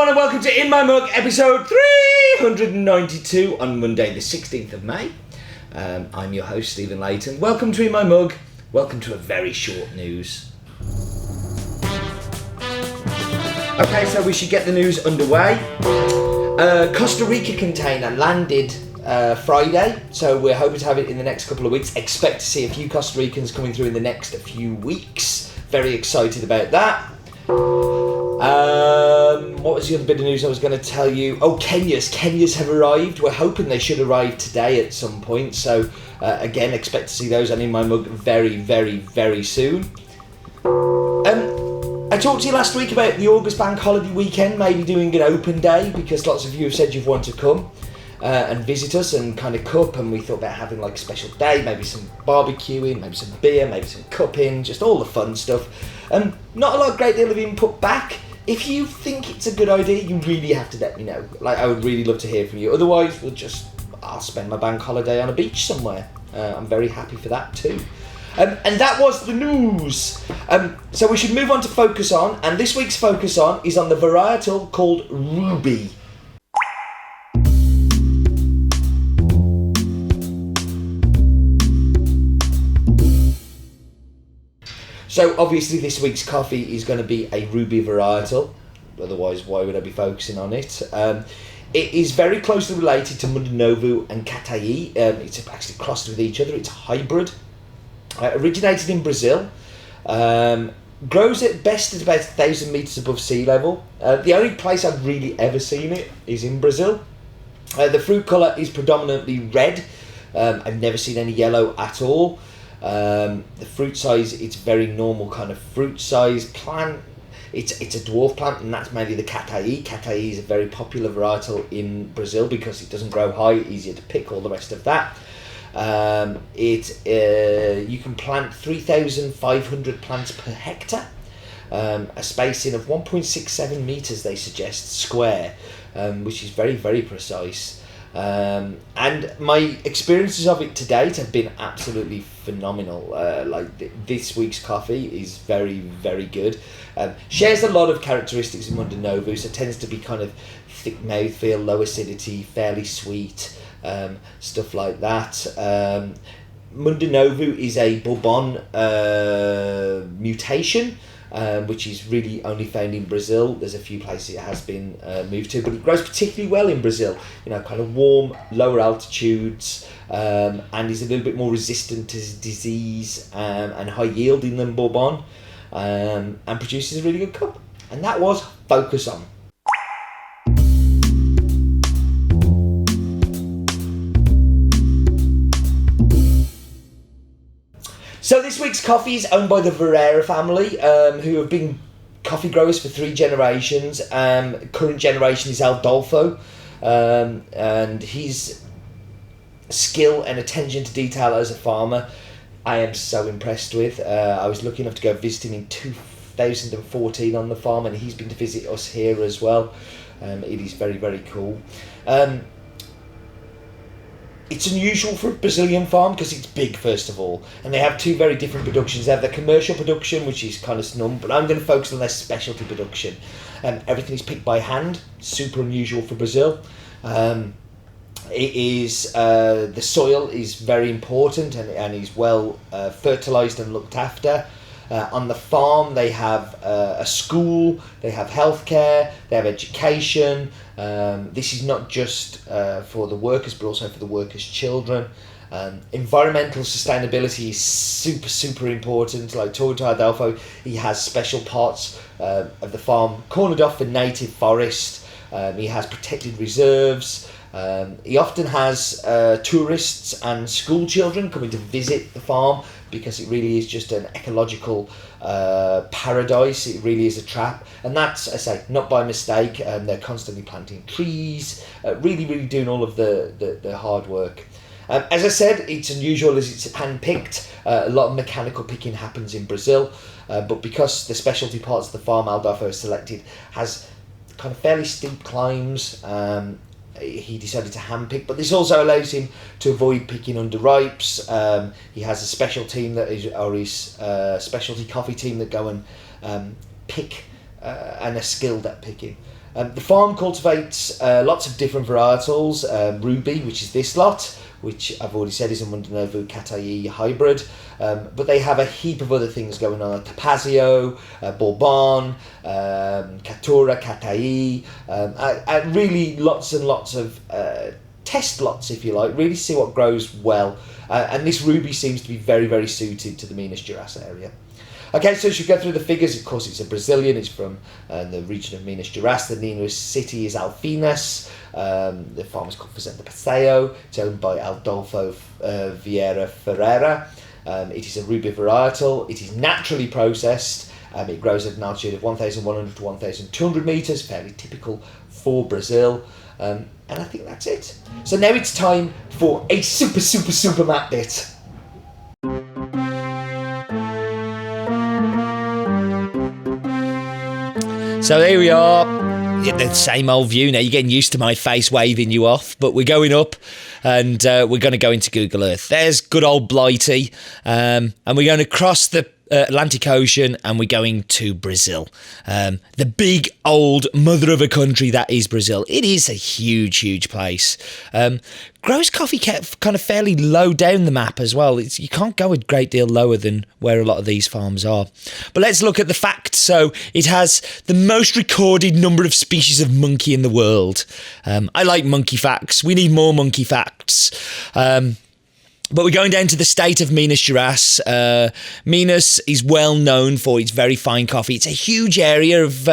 everyone, and welcome to In My Mug, episode 392 on Monday the 16th of May. I'm your host, Stephen Layton. Welcome to In My Mug. Welcome to a very short news. Okay, so we should get the news underway. Costa Rica container landed Friday, so we're hoping to have it in the next couple of weeks. Expect to see a few Costa Ricans coming through in the next few weeks. Very excited about that. What was the other bit of news I was going to tell you? Oh, Kenyas have arrived. We're hoping they should arrive today at some point. So again, expect to see those and In My Mug very, very, very soon. I talked to you last week about the August bank holiday weekend, maybe doing an open day, because lots of you have said you've wanted to come and visit us and kind of cup, and we thought about having like a special day, maybe some barbecuing, maybe some beer, maybe some cupping, just all the fun stuff. Not a lot, great deal of input back. If you think it's a good idea, you really have to let me know. Like, I would really love to hear from you. Otherwise, I'll spend my bank holiday on a beach somewhere. I'm very happy for that too. And that was the news. So we should move on to Focus On, and this week's Focus On is on the varietal called Rubi. So obviously this week's coffee is going to be a Rubi varietal, otherwise why would I be focusing on it? It is very closely related to Mundo Novo and Cataí. It's actually crossed with each other, it's a hybrid. Originated in Brazil, grows at best at about 1,000 metres above sea level. The only place I've really ever seen it is in Brazil. The fruit colour is predominantly red. I've never seen any yellow at all. The fruit size, it's very normal kind of fruit size plant. It's a dwarf plant, and that's mainly the Cataí. Cataí is a very popular varietal in Brazil because it doesn't grow high, easier to pick, all the rest of that. You can plant 3,500 plants per hectare, a spacing of 1.67 metres they suggest square, which is very, very precise. And my experiences of it to date have been absolutely phenomenal. This week's coffee is very, very good. Shares a lot of characteristics of Mundo Novo, so it tends to be kind of thick mouthfeel, low acidity, fairly sweet, stuff like that. Mundo Novo is a Bourbon mutation, which is really only found in Brazil. There's a few places it has been moved to, but it grows particularly well in Brazil, kind of warm, lower altitudes, and is a little bit more resistant to disease and high yielding than Bourbon, and produces a really good cup. And that was Focus On. So this week's coffee is owned by the Varela family, who have been coffee growers for 3 generations. Current generation is Adolfo, and his skill and attention to detail as a farmer, I am so impressed with. I was lucky enough to go visit him in 2014 on the farm, and he's been to visit us here as well. It is very, very cool. It's unusual for a Brazilian farm because it's big, first of all, and they have 2 very different productions. They have the commercial production, which is kind of snum, but I'm going to focus on their specialty production. Everything is picked by hand, super unusual for Brazil. It is the soil is very important and is well fertilised and looked after. On the farm, they have a school, they have healthcare, they have education. This is not just for the workers, but also for the workers' children. Environmental sustainability is super, super important. Like Torto Adolfo, he has special parts of the farm cornered off for native forest. He has protected reserves. He often has tourists and school children coming to visit the farm because it really is just an ecological paradise. It really is a trap, and that's, I say, not by mistake. They're constantly planting trees, really, really doing all of the hard work. As I said, it's unusual as it's hand-picked. A lot of mechanical picking happens in Brazil, but because the specialty parts of the farm Adolfo has selected has kind of fairly steep climbs, he decided to hand-pick, but this also allows him to avoid picking under ripes. He has a special team his specialty coffee team that go and pick and are skilled at picking. The farm cultivates lots of different varietals. Rubi, which is this lot, which I've already said is a Mundanovu Katai hybrid. But they have a heap of other things going on, like Passeio, Bourbon, Catura, Katai, really lots and lots of test lots, if you like, really see what grows well. And this Rubi seems to be very, very suited to the Minas Gerais area. Okay, so should we go through the figures? Of course, it's a Brazilian. It's from the region of Minas Gerais. The nearest city is Alfinas. The farm is called Fazenda Passeio. It's owned by Adolfo Vieira Ferreira. It is a Rubi varietal. It is naturally processed. It grows at an altitude of 1,100 to 1,200 metres, fairly typical for Brazil. And I think that's it. So now it's time for a super map bit. So here we are, the same old view now. You're getting used to my face waving you off, but we're going up and we're going to go into Google Earth. There's good old Blighty, and we're going to cross the Atlantic Ocean and we're going to Brazil. The big old mother of a country that is Brazil. It is a huge place. Grows coffee kind of fairly low down the map as well. You can't go a great deal lower than where a lot of these farms are. But let's look at the facts. So it has the most recorded number of species of monkey in the world. I like monkey facts. We need more monkey facts. But we're going down to the state of Minas Gerais. Minas is well known for its very fine coffee. It's a huge area of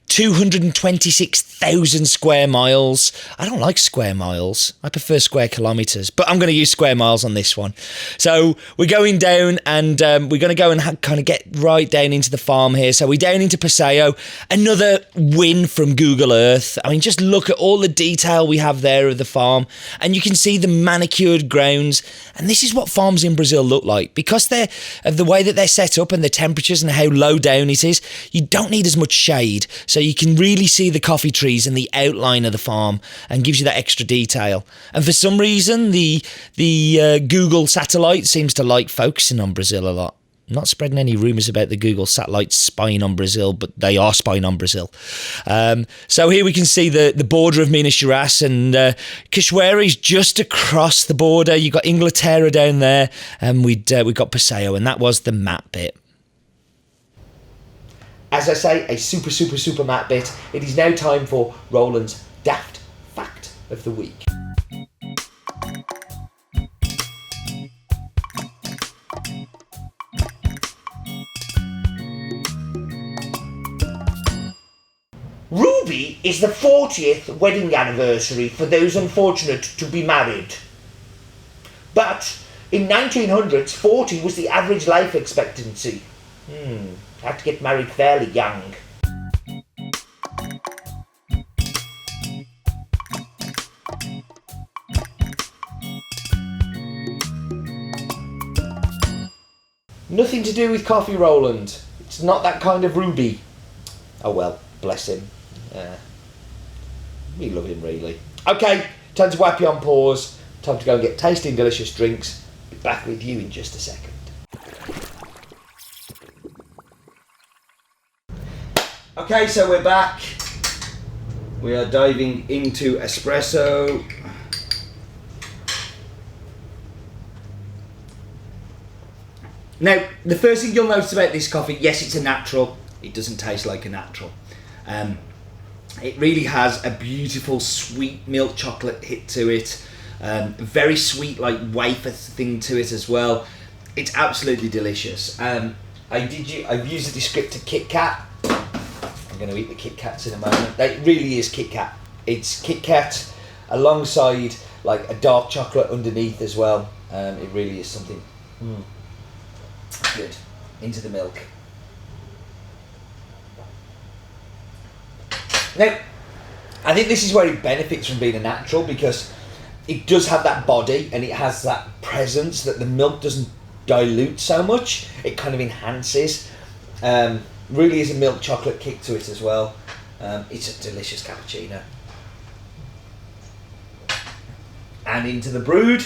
226,000 square miles. I don't like square miles. I prefer square kilometres, but I'm going to use square miles on this one. So we're going down and we're going to go and kind of get right down into the farm here. So we're down into Passeio. Another win from Google Earth. I mean, just look at all the detail we have there of the farm and you can see the manicured grounds. And this is what farms in Brazil look like. Because they're of the way that they're set up and the temperatures and how low down it is, you don't need as much shade. So you can really see the coffee trees and the outline of the farm and gives you that extra detail. And for some reason, the Google satellite seems to like focusing on Brazil a lot. I'm not spreading any rumours about the Google satellite spying on Brazil, but they are spying on Brazil. So here we can see the border of Minas Gerais, and Cachoeira is just across the border. You've got Inglaterra down there, and we've got Passeio, and that was the map bit. As I say, a super map bit. It is now time for Roland's daft fact of the week. Ruby is the 40th wedding anniversary for those unfortunate to be married. But in 1900s, 40 was the average life expectancy. Had to get married fairly young. Nothing to do with coffee, Roland. It's not that kind of Ruby. Oh well, bless him. We love him, really. Okay, time to whap you on pause. Time to go and get tasty and delicious drinks. Be back with you in just a second. Okay, so we're back. We are diving into espresso. Now, the first thing you'll notice about this coffee, yes, it's a natural. It doesn't taste like a natural. It really has a beautiful sweet milk chocolate hit to it. Very sweet, like wafer thing to it as well. It's absolutely delicious. I've used the descriptor Kit Kat. I'm going to eat the Kit Kats in a moment. It really is Kit Kat. It's Kit Kat alongside like a dark chocolate underneath as well. It really is something good. Into the milk. Now, I think this is where it benefits from being a natural, because it does have that body and it has that presence that the milk doesn't dilute so much. It kind of enhances. Really is a milk chocolate kick to it as well. It's a delicious cappuccino. And into the brewed.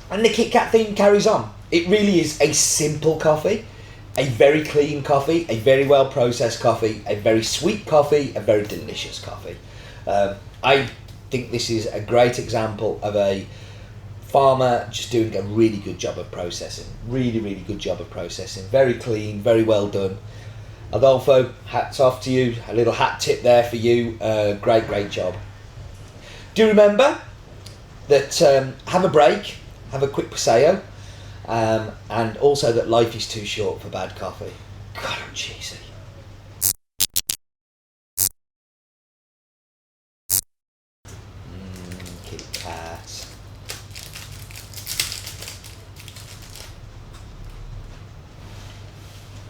And the Kit Kat theme carries on. It really is a simple coffee. A very clean coffee, a very well processed coffee, a very sweet coffee, a very delicious coffee. I think this is a great example of a farmer just doing a really good job of processing. Really, really good job of processing. Very clean, very well done. Adolfo, hats off to you. A little hat tip there for you. Great, great job. Do remember that have a break, have a quick Passeio, and also that life is too short for bad coffee. God, I'm cheesy. Kit Kat.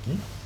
Hmm?